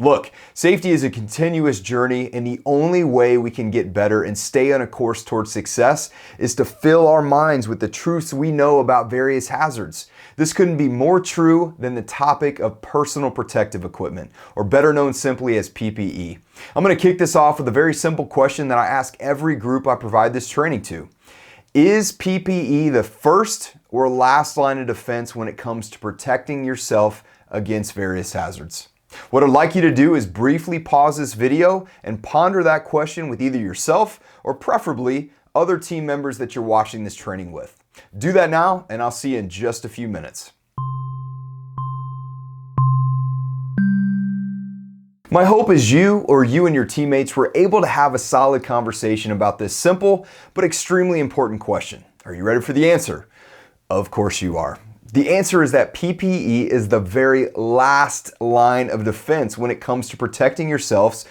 Look, safety is a continuous journey, and the only way we can get better and stay on a course towards success is to fill our minds with the truths we know about various hazards. This couldn't be more true than the topic of personal protective equipment, or better known simply as PPE. I'm going to kick this off with a very simple question that I ask every group I provide this training to. Is PPE the first or last line of defense when it comes to protecting yourself against various hazards? What I'd like you to do is briefly pause this video and ponder that question with either yourself or preferably other team members that you're watching this training with. Do that now, and I'll see you in just a few minutes. My hope is you and your teammates were able to have a solid conversation about this simple but extremely important question. Are you ready for the answer? Of course you are. The answer is that PPE is the very last line of defense when it comes to protecting yourselves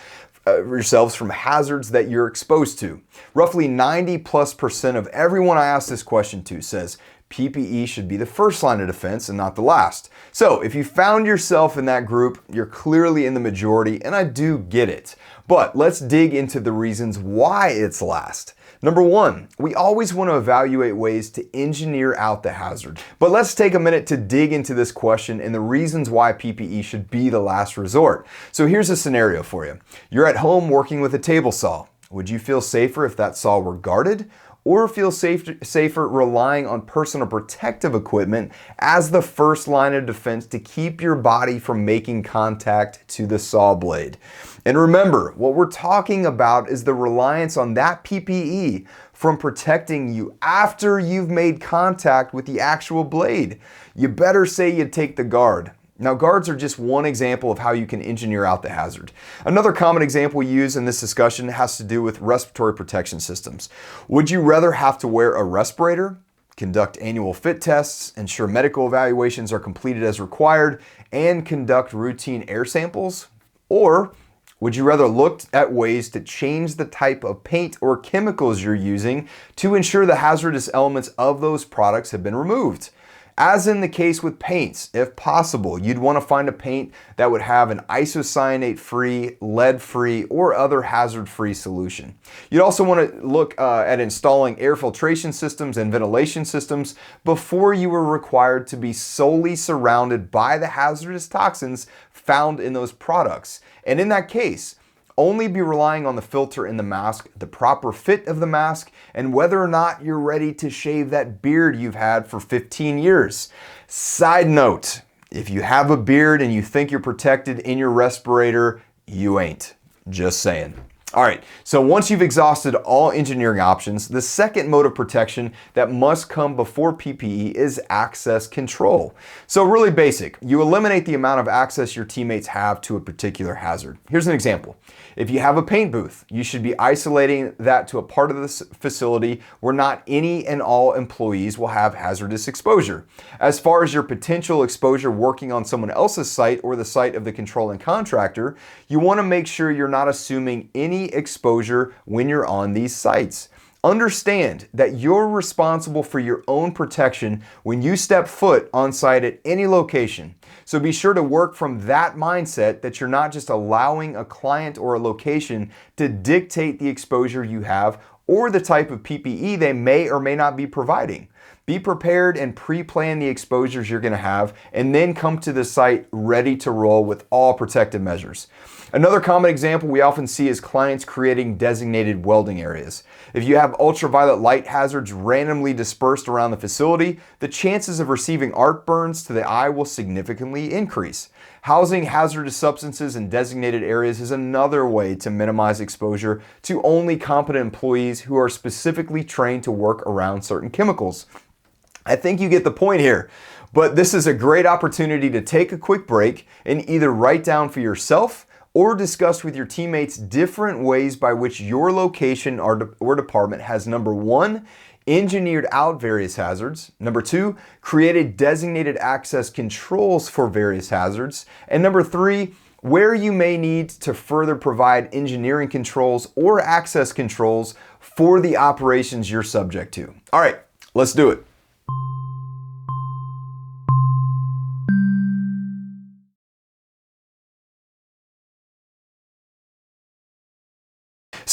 from hazards that you're exposed to. Roughly 90+% of everyone I ask this question to says PPE should be the first line of defense and not the last. So if you found yourself in that group, you're clearly in the majority, and I do get it. But let's dig into the reasons why it's last. Number one, we always want to evaluate ways to engineer out the hazard. But let's take a minute to dig into this question and the reasons why PPE should be the last resort. So here's a scenario for you. You're at home working with a table saw. Would you feel safer if that saw were guarded, or feel safer relying on personal protective equipment as the first line of defense to keep your body from making contact to the saw blade? And remember, what we're talking about is the reliance on that PPE from protecting you after you've made contact with the actual blade. You better say you take the guard. Now, guards are just one example of how you can engineer out the hazard. Another common example we use in this discussion has to do with respiratory protection systems. Would you rather have to wear a respirator, conduct annual fit tests, ensure medical evaluations are completed as required, and conduct routine air samples? Or would you rather look at ways to change the type of paint or chemicals you're using to ensure the hazardous elements of those products have been removed? As in the case with paints, if possible, you'd want to find a paint that would have an isocyanate-free, lead-free, or other hazard-free solution. You'd also want to look at installing air filtration systems and ventilation systems before you were required to be solely surrounded by the hazardous toxins found in those products. And in that case, only be relying on the filter in the mask, the proper fit of the mask, and whether or not you're ready to shave that beard you've had for 15 years. Side note, if you have a beard and you think you're protected in your respirator, you ain't. Just saying. All right, so once you've exhausted all engineering options, the second mode of protection that must come before PPE is access control. So really basic, you eliminate the amount of access your teammates have to a particular hazard. Here's an example. If you have a paint booth, you should be isolating that to a part of this facility where not any and all employees will have hazardous exposure. As far as your potential exposure working on someone else's site or the site of the controlling contractor, you want to make sure you're not assuming any exposure when you're on these sites. Understand that you're responsible for your own protection when you step foot on site at any location. So be sure to work from that mindset that you're not just allowing a client or a location to dictate the exposure you have or the type of PPE they may or may not be providing. Be prepared and pre-plan the exposures you're going to have, and then come to the site ready to roll with all protective measures. Another common example we often see is clients creating designated welding areas. If you have ultraviolet light hazards randomly dispersed around the facility, the chances of receiving arc burns to the eye will significantly increase. Housing hazardous substances in designated areas is another way to minimize exposure to only competent employees who are specifically trained to work around certain chemicals. I think you get the point here, but this is a great opportunity to take a quick break and either write down for yourself or discuss with your teammates different ways by which your location or department has, number one, engineered out various hazards, number two, created designated access controls for various hazards, and number three, where you may need to further provide engineering controls or access controls for the operations you're subject to. All right, let's do it.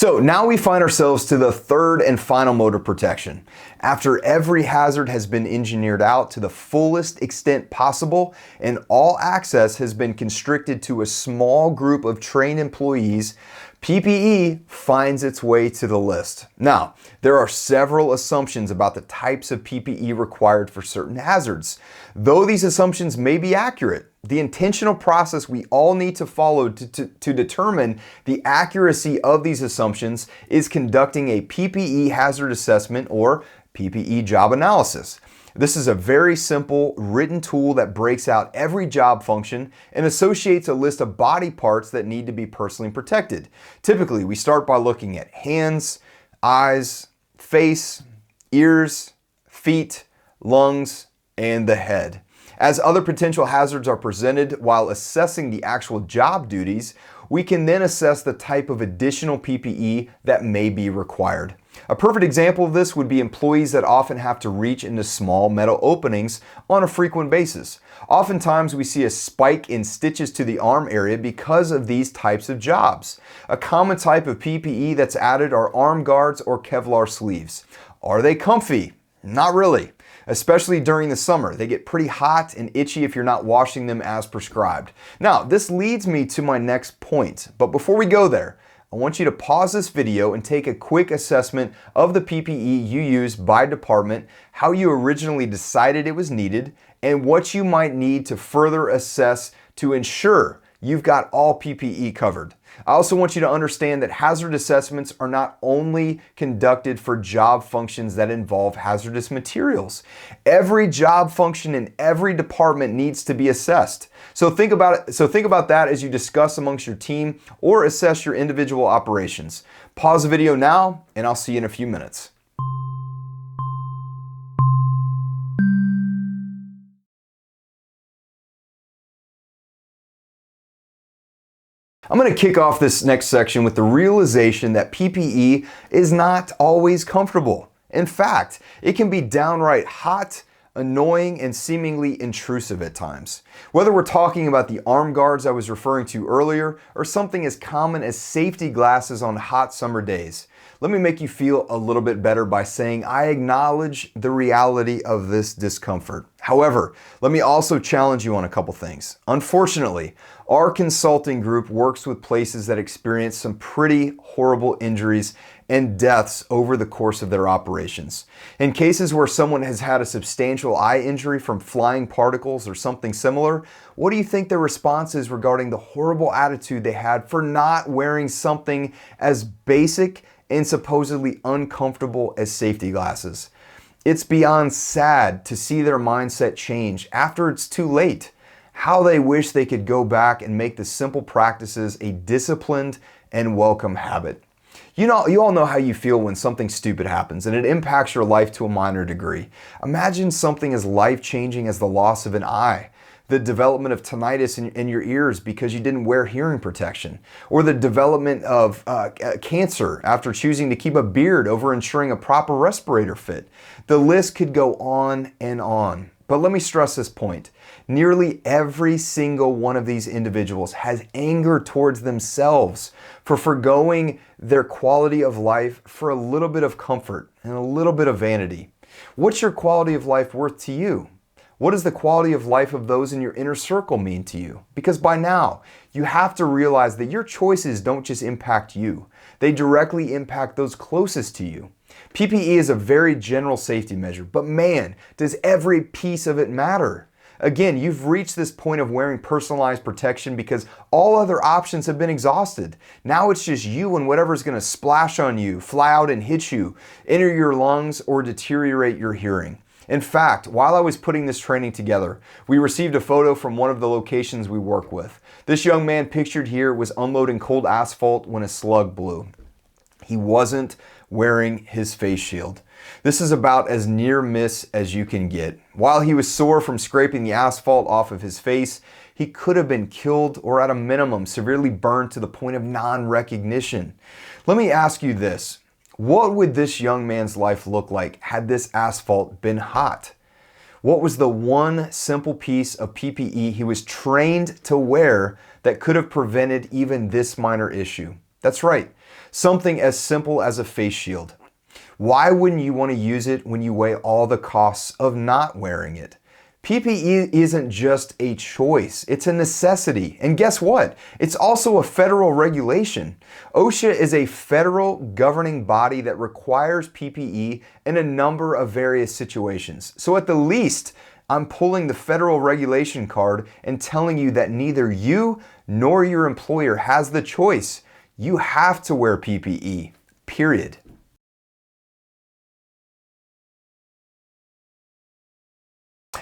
So now we find ourselves to the third and final mode of protection. After every hazard has been engineered out to the fullest extent possible and all access has been constricted to a small group of trained employees, PPE finds its way to the list. Now, there are several assumptions about the types of PPE required for certain hazards. Though these assumptions may be accurate, the intentional process we all need to follow to determine the accuracy of these assumptions is conducting a PPE hazard assessment or PPE job analysis. This is a very simple written tool that breaks out every job function and associates a list of body parts that need to be personally protected. Typically, we start by looking at hands, eyes, face, ears, feet, lungs, and the head. As other potential hazards are presented while assessing the actual job duties, we can then assess the type of additional PPE that may be required. A perfect example of this would be employees that often have to reach into small metal openings on a frequent basis. Oftentimes we see a spike in stitches to the arm area because of these types of jobs. A common type of PPE that's added are arm guards or Kevlar sleeves. Are they comfy? Not really. Especially during the summer. They get pretty hot and itchy if you're not washing them as prescribed. Now, this leads me to my next point, but before we go there, I want you to pause this video and take a quick assessment of the PPE you use by department, how you originally decided it was needed, and what you might need to further assess to ensure you've got all PPE covered. I also want you to understand that hazard assessments are not only conducted for job functions that involve hazardous materials. Every job function in every department needs to be assessed. So think about that as you discuss amongst your team or assess your individual operations. Pause the video now, and I'll see you in a few minutes. I'm going to kick off this next section with the realization that PPE is not always comfortable. In fact, it can be downright hot, annoying, and seemingly intrusive at times. Whether we're talking about the arm guards I was referring to earlier or something as common as safety glasses on hot summer days, let me make you feel a little bit better by saying I acknowledge the reality of this discomfort. However, let me also challenge you on a couple things. Unfortunately, our consulting group works with places that experience some pretty horrible injuries and deaths over the course of their operations. In cases where someone has had a substantial eye injury from flying particles or something similar, what do you think their response is regarding the horrible attitude they had for not wearing something as basic and supposedly uncomfortable as safety glasses? It's beyond sad to see their mindset change after it's too late. How they wish they could go back and make the simple practices a disciplined and welcome habit. You all know how you feel when something stupid happens and it impacts your life to a minor degree. Imagine something as life-changing as the loss of an eye, the development of tinnitus in your ears because you didn't wear hearing protection, or the development of cancer after choosing to keep a beard over ensuring a proper respirator fit. The list could go on and on. But let me stress this point. Nearly every single one of these individuals has anger towards themselves for forgoing their quality of life for a little bit of comfort and a little bit of vanity. What's your quality of life worth to you? What does the quality of life of those in your inner circle mean to you? Because by now, you have to realize that your choices don't just impact you. They directly impact those closest to you. PPE is a very general safety measure, but man, does every piece of it matter. Again, you've reached this point of wearing personalized protection because all other options have been exhausted. Now it's just you and whatever's going to splash on you, fly out and hit you, enter your lungs, or deteriorate your hearing. In fact, while I was putting this training together, we received a photo from one of the locations we work with. This young man pictured here was unloading cold asphalt when a slug blew. He wasn't wearing his face shield. This is about as near miss as you can get. While he was sore from scraping the asphalt off of his face, he could have been killed or at a minimum severely burned to the point of non-recognition. Let me ask you this. What would this young man's life look like had this asphalt been hot? What was the one simple piece of PPE he was trained to wear that could have prevented even this minor issue? That's right, something as simple as a face shield. Why wouldn't you want to use it when you weigh all the costs of not wearing it? PPE isn't just a choice, it's a necessity. And guess what? It's also a federal regulation. OSHA is a federal governing body that requires PPE in a number of various situations. So at the least, I'm pulling the federal regulation card and telling you that neither you nor your employer has the choice. You have to wear PPE, period.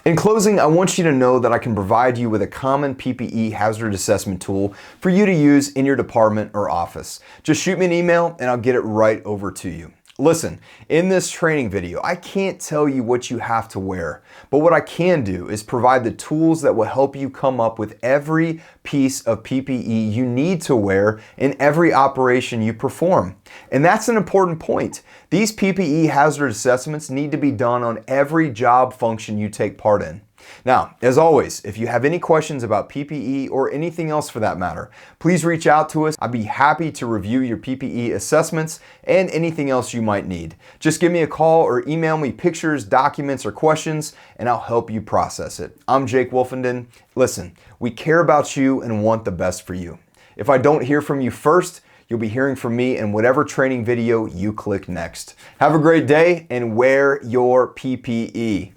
In closing, I want you to know that I can provide you with a common PPE hazard assessment tool for you to use in your department or office. Just shoot me an email and I'll get it right over to you. Listen, in this training video, I can't tell you what you have to wear, but what I can do is provide the tools that will help you come up with every piece of PPE you need to wear in every operation you perform. And that's an important point. These PPE hazard assessments need to be done on every job function you take part in. Now, as always, if you have any questions about PPE or anything else for that matter, please reach out to us. I'd be happy to review your PPE assessments and anything else you might need. Just give me a call or email me pictures, documents, or questions, and I'll help you process it. I'm Jake Wolfenden. Listen, we care about you and want the best for you. If I don't hear from you first, you'll be hearing from me in whatever training video you click next. Have a great day and wear your PPE.